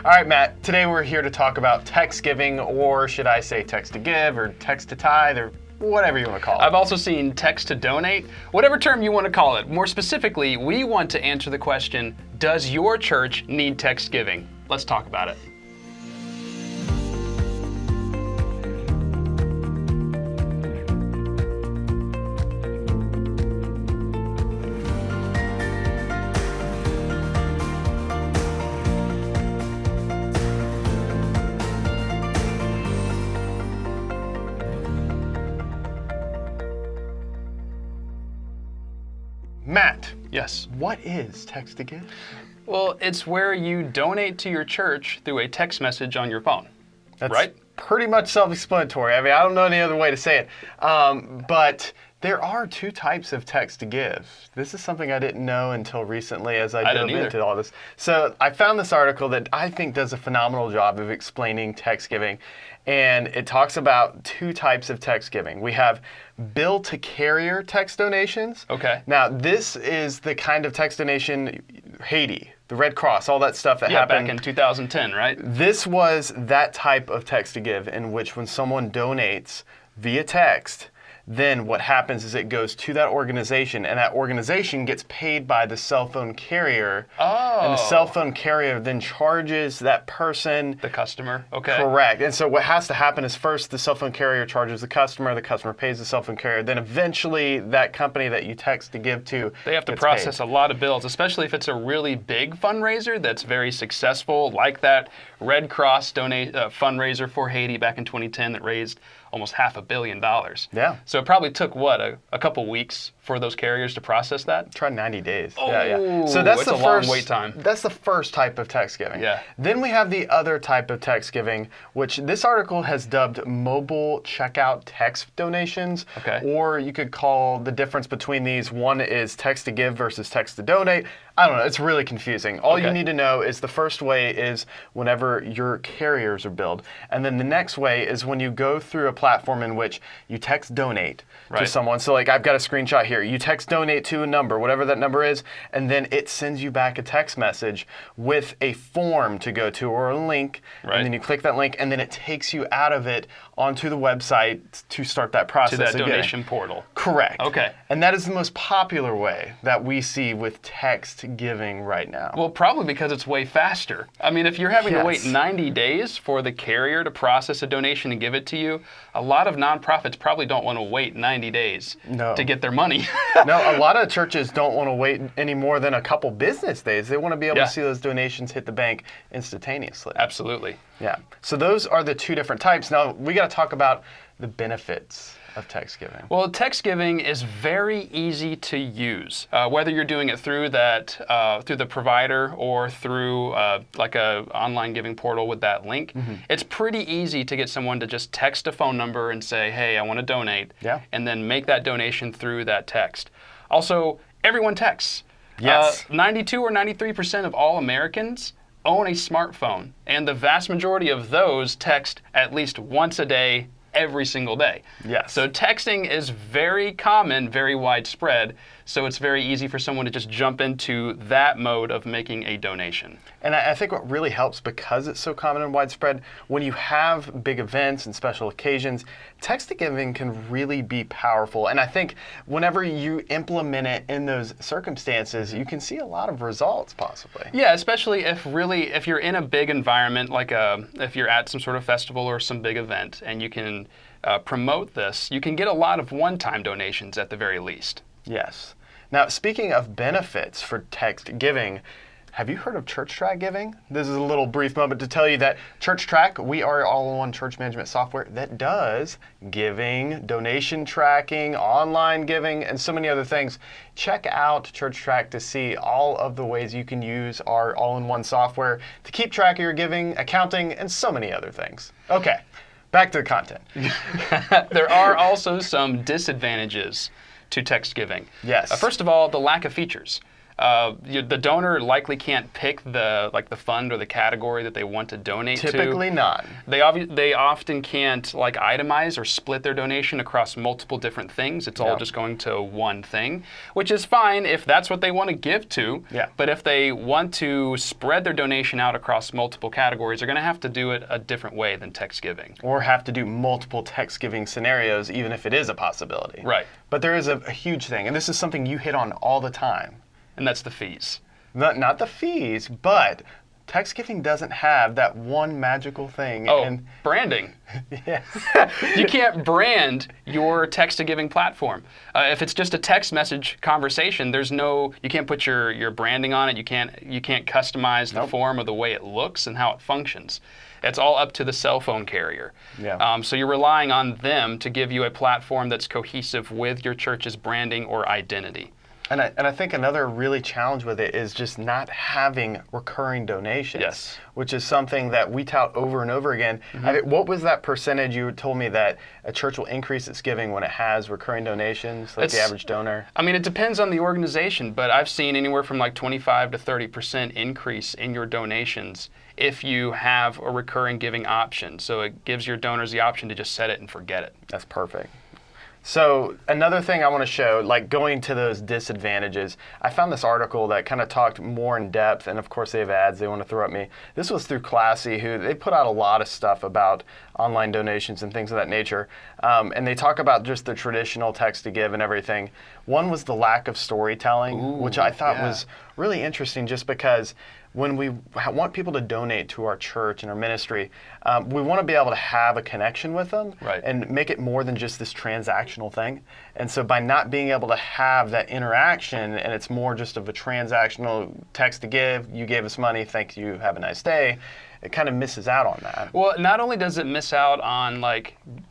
All right, Matt, today we're here to talk about text giving, or should I say text to give, or text to tithe, or whatever you want to call it. I've also seen text to donate, whatever term you want to call it. More specifically, we want to answer the question, does your church need text giving? Let's talk about it. Matt. Yes. What is text to give? Well, it's where you donate to your church through a text message on your phone. That's right? Pretty much self-explanatory. I mean, I don't know any other way to say it. But there are two types of text to give. This is something I didn't know until recently as I dove into all this. So I found this article that I think does a phenomenal job of explaining text giving. And it talks about two types of text giving. We have bill to carrier text donations. Okay. Now, this is the kind of text donation, Haiti, the Red Cross, all that stuff that happened. Back in 2010, right? This was that type of text to give in which when someone donates via text, then what happens is it goes to that organization, and that organization gets paid by the cell phone carrier. Oh. And the cell phone carrier then charges that person. The customer, okay. Correct. And so what has to happen is first the cell phone carrier charges the customer pays the cell phone carrier, then eventually that company that you text to give to They have to gets process paid. a lot of bills, especially if it's a really big fundraiser that's very successful, like that Red Cross fundraiser for Haiti back in 2010 that raised almost $500 million. Yeah. So it probably took, a couple weeks for those carriers to process that? Try 90 days. Oh, yeah. So that's it's the a first long wait time. That's the first type of text giving. Yeah. Then we have the other type of text giving, which this article has dubbed mobile checkout text donations. Okay. Or you could call the difference between these, one is text to give versus text to donate. I don't know, it's really confusing. All you need to know is the first way is whenever your carriers are billed. And then the next way is when you go through a platform in which you text donate to someone. So like I've got a screenshot here. You text donate to a number, whatever that number is, and then it sends you back a text message with a form to go to or a link. Right. And then you click that link and then it takes you out of it onto the website to start that process To that again. donation portal. Correct. Okay. And that is the most popular way that we see with text giving right now. Well, probably because it's way faster. I mean, if you're having to wait 90 days for the carrier to process a donation and give it to you, a lot of nonprofits probably don't want to wait 90 days to get their money. No, a lot of churches don't want to wait any more than a couple business days. They want to be able to see those donations hit the bank instantaneously. Absolutely. Yeah. So those are the two different types. Now, we got to talk about the benefits of text giving. Well, text giving is very easy to use, whether you're doing it through the provider or through like a online giving portal with that link. Mm-hmm. It's pretty easy to get someone to just text a phone number and say, "Hey, I want to donate," and then make that donation through that text. Also, everyone texts. Yes. 92 or 93% of all Americans own a smartphone, and the vast majority of those text at least once a day, every single day. Yes. So texting is very common, very widespread, so it's very easy for someone to just jump into that mode of making a donation. And I think what really helps, because it's so common and widespread, when you have big events and special occasions, text giving can really be powerful. And I think whenever you implement it in those circumstances, you can see a lot of results possibly. Yeah, especially if you're in a big environment, like if you're at some sort of festival or some big event, and you can promote this, you can get a lot of one-time donations at the very least. Yes. Now, speaking of benefits for text giving, have you heard of ChurchTrac giving? This is a little brief moment to tell you that ChurchTrac, we are all-in-one church management software that does giving, donation tracking, online giving, and so many other things. Check out ChurchTrac to see all of the ways you can use our all-in-one software to keep track of your giving, accounting, and so many other things. Okay, back to the content. There are also some disadvantages to text giving. Yes. First of all, the lack of features. The donor likely can't pick the fund or the category that they want to donate to. Typically not. They often can't itemize or split their donation across multiple different things. It's all just going to one thing, which is fine if that's what they want to give to. Yeah. But if they want to spread their donation out across multiple categories, they're going to have to do it a different way than text giving. Or have to do multiple text giving scenarios, even if it is a possibility. Right. But there is a huge thing, and this is something you hit on all the time. And that's the fees. Not the fees, but text giving doesn't have that one magical thing. Oh, branding. Yes. You can't brand your text-to-giving platform. If it's just a text message conversation, you can't put your branding on it. You can't customize the form or the way it looks and how it functions. It's all up to the cell phone carrier. Yeah. So you're relying on them to give you a platform that's cohesive with your church's branding or identity. And I think another really challenge with it is just not having recurring donations. Yes. Which is something that we tout over and over again. What was that percentage you told me that a church will increase its giving when it has recurring donations, like the average donor? I mean, it depends on the organization, but I've seen anywhere from 25 to 30% increase in your donations if you have a recurring giving option. So it gives your donors the option to just set it and forget it. That's perfect. So another thing I want to show, going to those disadvantages, I found this article that kind of talked more in depth, and of course they have ads they want to throw at me. This was through Classy, who they put out a lot of stuff about online donations and things of that nature, and they talk about just the traditional text to give and everything. One was the lack of storytelling, which I thought was really interesting just because when we want people to donate to our church and our ministry, we want to be able to have a connection with them and make it more than just this transactional thing. And so by not being able to have that interaction, and it's more just of a transactional text to give, you gave us money, thank you, have a nice day, it kind of misses out on that. Well, not only does it miss out on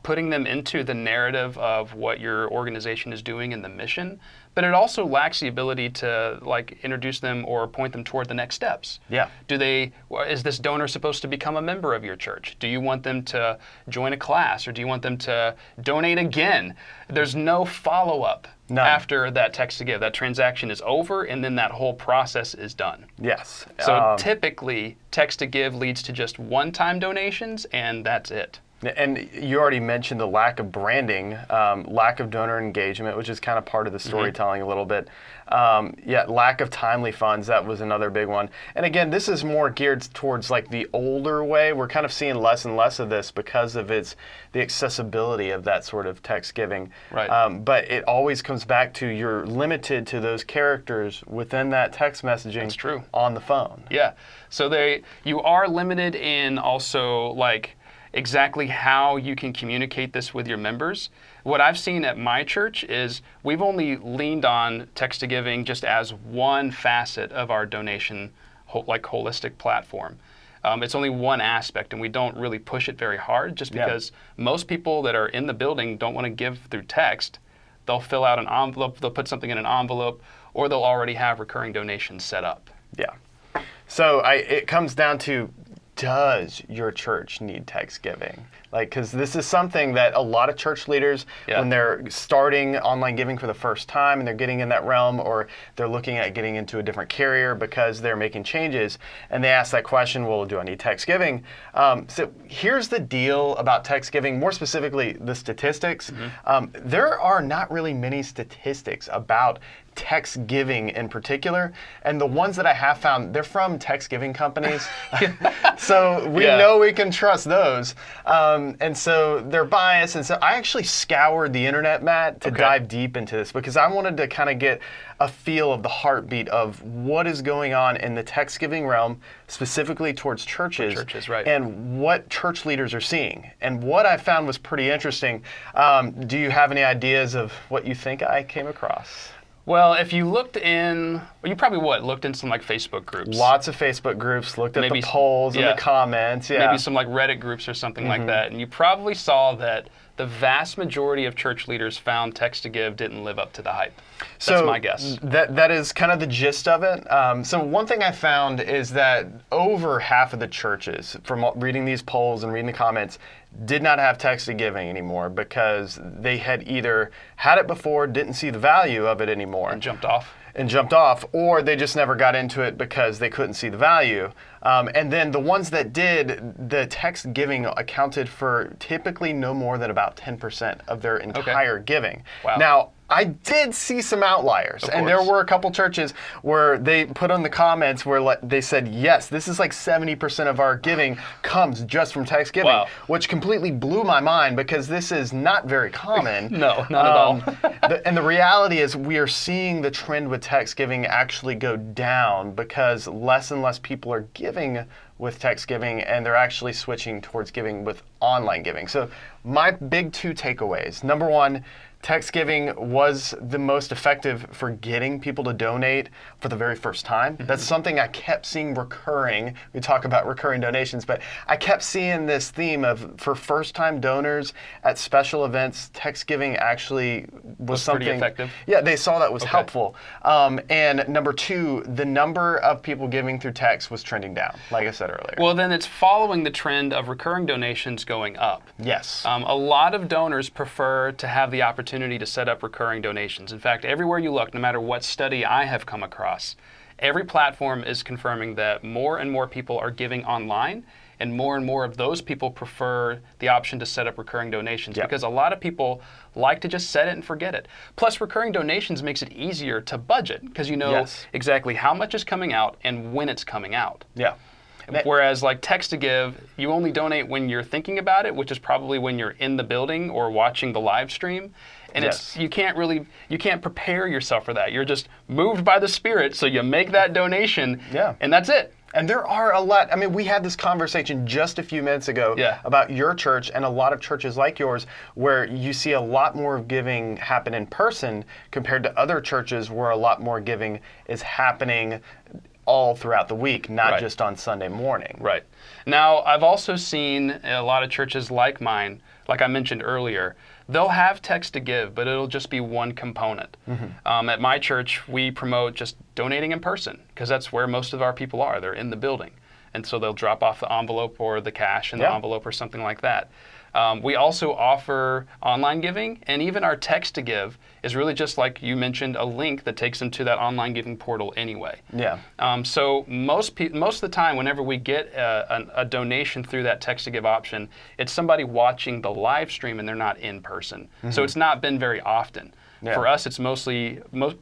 putting them into the narrative of what your organization is doing and the mission, but it also lacks the ability to introduce them or point them toward the next steps. Yeah. Is this donor supposed to become a member of your church? Do you want them to join a class, or do you want them to donate again? There's no follow-up after that text to give. That transaction is over, and then that whole process is done. Yes. So typically, text to give leads to just one-time donations, and that's it. And you already mentioned the lack of branding, lack of donor engagement, which is kind of part of the storytelling a little bit. Lack of timely funds, that was another big one. And again, this is more geared towards the older way. We're kind of seeing less and less of this because of the accessibility of that sort of text giving. Right. But it always comes back to you're limited to those characters within that text messaging. That's true. On the phone. Yeah. So you are limited in also exactly how you can communicate this with your members. What I've seen at my church is we've only leaned on text to giving just as one facet of our donation holistic platform. It's only one aspect, and we don't really push it very hard just because most people that are in the building don't want to give through text. They'll fill out an envelope, they'll put something in an envelope, or they'll already have recurring donations set up. Yeah. So it comes down to, does your church need text giving? Because this is something that a lot of church leaders, when they're starting online giving for the first time and they're getting in that realm, or they're looking at getting into a different carrier because they're making changes, and they ask that question, well, do I need text giving? So here's the deal about text giving, more specifically the statistics. There are not really many statistics about text giving in particular, and the ones that I have found, they're from text giving companies. So we know we can trust those. And so they're biased. And so I actually scoured the internet, Matt, to dive deep into this because I wanted to kind of get a feel of the heartbeat of what is going on in the text giving realm, specifically towards churches, and what church leaders are seeing. And what I found was pretty interesting. Do you have any ideas of what you think I came across? Well, if you looked in, you probably looked in some Facebook groups. Lots of Facebook groups, looked at the polls and the comments. Maybe some Reddit groups or something like that. And you probably saw that the vast majority of church leaders found text to give didn't live up to the hype. That's my guess. That is kind of the gist of it. So one thing I found is that over half of the churches, from reading these polls and reading the comments, did not have text to giving anymore because they had either had it before, didn't see the value of it anymore. And jumped off. and jumped off, or they just never got into it because they couldn't see the value. And then the ones that did, the text giving accounted for typically no more than about 10% of their entire giving. Wow. Now, I did see some outliers, and there were a couple churches where they put on the comments where they said, yes, this is like 70% of our giving comes just from text giving, which completely blew my mind because this is not very common. No, not at all. And the reality is we are seeing the trend with text giving actually go down because less and less people are giving with text giving, and they're actually switching towards giving with online giving. So my big 2 takeaways. Number 1, text giving was the most effective for getting people to donate for the very first time. That's something I kept seeing recurring. We talk about recurring donations, but I kept seeing this theme of for first-time donors at special events, text giving actually was something pretty effective. Yeah, they saw that was helpful. And number 2, the number of people giving through text was trending down, like I said earlier. Well, then it's following the trend of recurring donations going up. Yes. A lot of donors prefer to have the opportunity to set up recurring donations. In fact, everywhere you look, no matter what study I have come across, every platform is confirming that more and more people are giving online, and more of those people prefer the option to set up recurring donations because a lot of people like to just set it and forget it. Plus, recurring donations makes it easier to budget because you know exactly how much is coming out and when it's coming out. Yeah. Whereas like text to give, you only donate when you're thinking about it, which is probably when you're in the building or watching the live stream. And you can't prepare yourself for that. You're just moved by the Spirit, so you make that donation, and that's it. And there are a lot, I mean, we had this conversation just a few minutes ago about your church and a lot of churches like yours where you see a lot more of giving happen in person compared to other churches where a lot more giving is happening all throughout the week, not just on Sunday morning. Right. Now, I've also seen a lot of churches like mine, like I mentioned earlier, they'll have text to give, but it'll just be one component. At my church, we promote just donating in person because that's where most of our people are. They're in the building. And so they'll drop off the envelope or the cash in the envelope or something like that. We also offer online giving, and even our text to give is really just like you mentioned, a link that takes them to that online giving portal anyway. Yeah. So most of the time, whenever we get a donation through that text to give option, it's somebody watching the live stream and they're not in person. So it's not been very often. For us, it's mostly most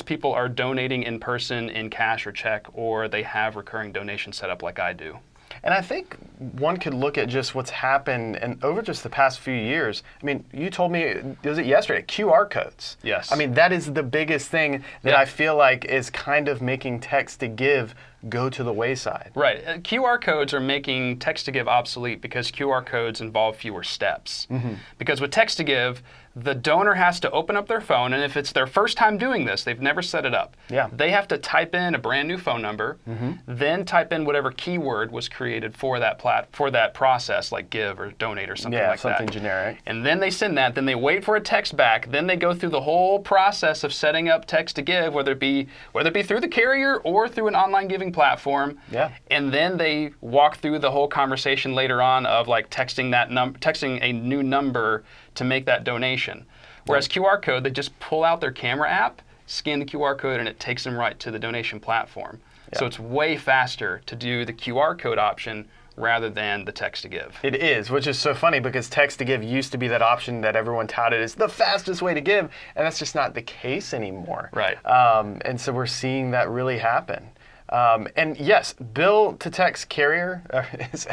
people are donating in person in cash or check, or they have recurring donation set up like I do. And I think one could look at just what's happened and over just the past few years. I mean, you told me, was it yesterday, QR codes? Yes. I mean, that is the biggest thing that I feel like is kind of making text to give go to the wayside. Right. QR codes are making text to give obsolete because QR codes involve fewer steps. Because with text to give, the donor has to open up their phone, and if it's their first time doing this, they've never set it up. They have to type in a brand new phone number, then type in whatever keyword was created for that process, like give or donate or something like that. Yeah, something generic. And then they send that, then they wait for a text back, then they go through the whole process of setting up text to give, whether it be through the carrier or through an online giving platform. And then they walk through the whole conversation later on of like texting a new number to make that donation. Whereas QR code, they just pull out their camera app, scan the QR code, and it takes them right to the donation platform. So it's way faster to do the QR code option rather than the text to give. It is, which is so funny because text to give used to be that option that everyone touted as the fastest way to give, and that's just not the case anymore. Right. And so we're seeing that really happen. And yes, bill to text carrier,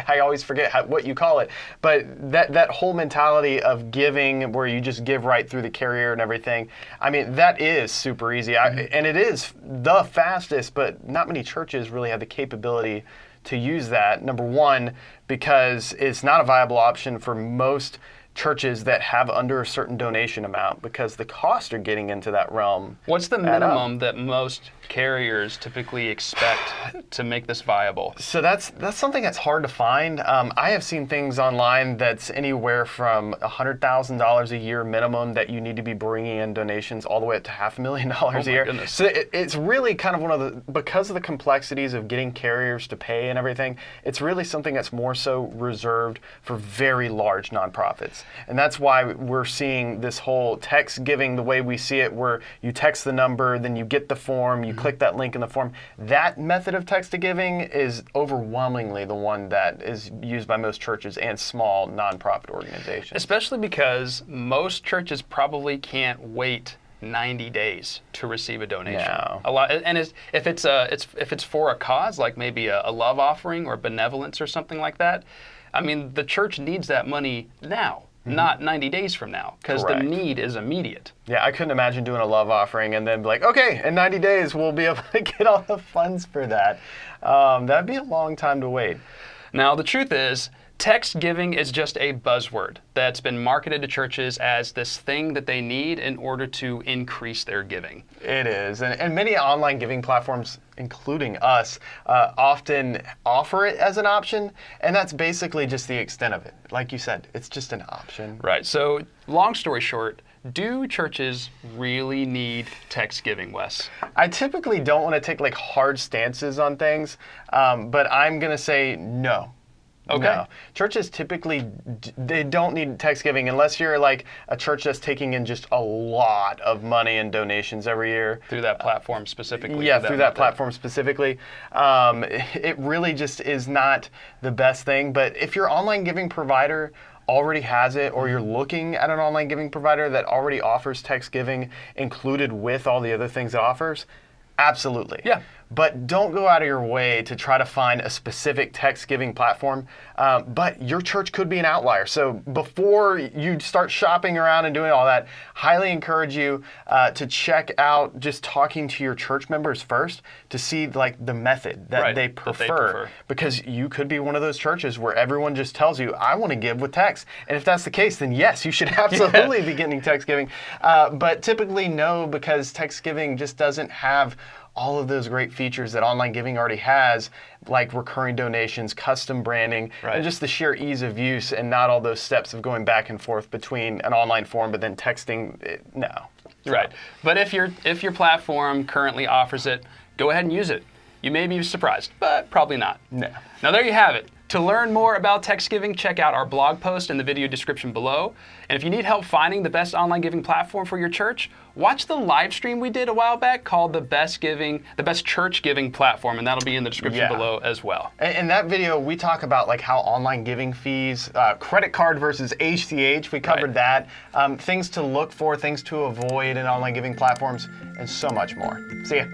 I always forget what you call it, but that whole mentality of giving where you just give right through the carrier and everything, I mean, that is super easy. And it is the fastest, but not many churches really have the capability to use that. Number one, because it's not a viable option for most churches that have under a certain donation amount because the costs are getting into that realm. What's the minimum that most carriers typically expect to make this viable? So that's something that's hard to find. I have seen things online that's anywhere from $100,000 a year minimum that you need to be bringing in donations all the way up to $500,000 a year. Goodness. So it's really kind of one of the, because of the complexities of getting carriers to pay and everything, it's really something that's more so reserved for very large nonprofits. us. And that's why we're seeing this whole text giving the way we see it, where you text the number, then you get the form, you click that link in the form. That method of text to giving is overwhelmingly the one that is used by most churches and small nonprofit organizations. Especially because most churches probably can't wait 90 days to receive a donation. No. A lot, and if it's for a cause, like maybe a love offering or benevolence or something like that, I mean, the church needs that money now, not 90 days from now, because the need is immediate. Yeah, I couldn't imagine doing a love offering and then be like, okay, in 90 days we'll be able to get all the funds for that. That'd be a long time to wait. Now, the truth is, text giving is just a buzzword that's been marketed to churches as this thing that they need in order to increase their giving. It is. And many online giving platforms, including us, often offer it as an option. And that's basically just the extent of it. Like you said, it's just an option. Right. So, long story short, do churches really need text giving, Wes? I typically don't want to take like hard stances on things, but I'm going to say no. Okay. No. Churches typically, they don't need text giving unless you're like a church that's taking in just a lot of money and donations every year. Through that platform specifically. Yeah, through that platform specifically. It really just is not the best thing. But if your online giving provider already has it, or you're looking at an online giving provider that already offers text giving included with all the other things it offers, absolutely. Yeah. But don't go out of your way to try to find a specific text giving platform. But your church could be an outlier. So before you start shopping around and doing all that, highly encourage you to check out just talking to your church members first to see like the method that they prefer. Because you could be one of those churches where everyone just tells you, I want to give with text. And if that's the case, then yes, you should absolutely be getting text giving. But typically no, because text giving just doesn't have all of those great features that online giving already has, like recurring donations, custom branding, and just the sheer ease of use, and not all those steps of going back and forth between an online form but then texting. No. Right. But if your platform currently offers it, go ahead and use it. You may be surprised, but probably not. No. Now there you have it. To learn more about text giving, check out our blog post in the video description below. And if you need help finding the best online giving platform for your church, watch the live stream we did a while back called the best church giving platform, and that'll be in the description below as well. In that video, we talk about like how online giving fees, credit card versus ACH, we covered that, things to look for, things to avoid in online giving platforms, and so much more. See ya.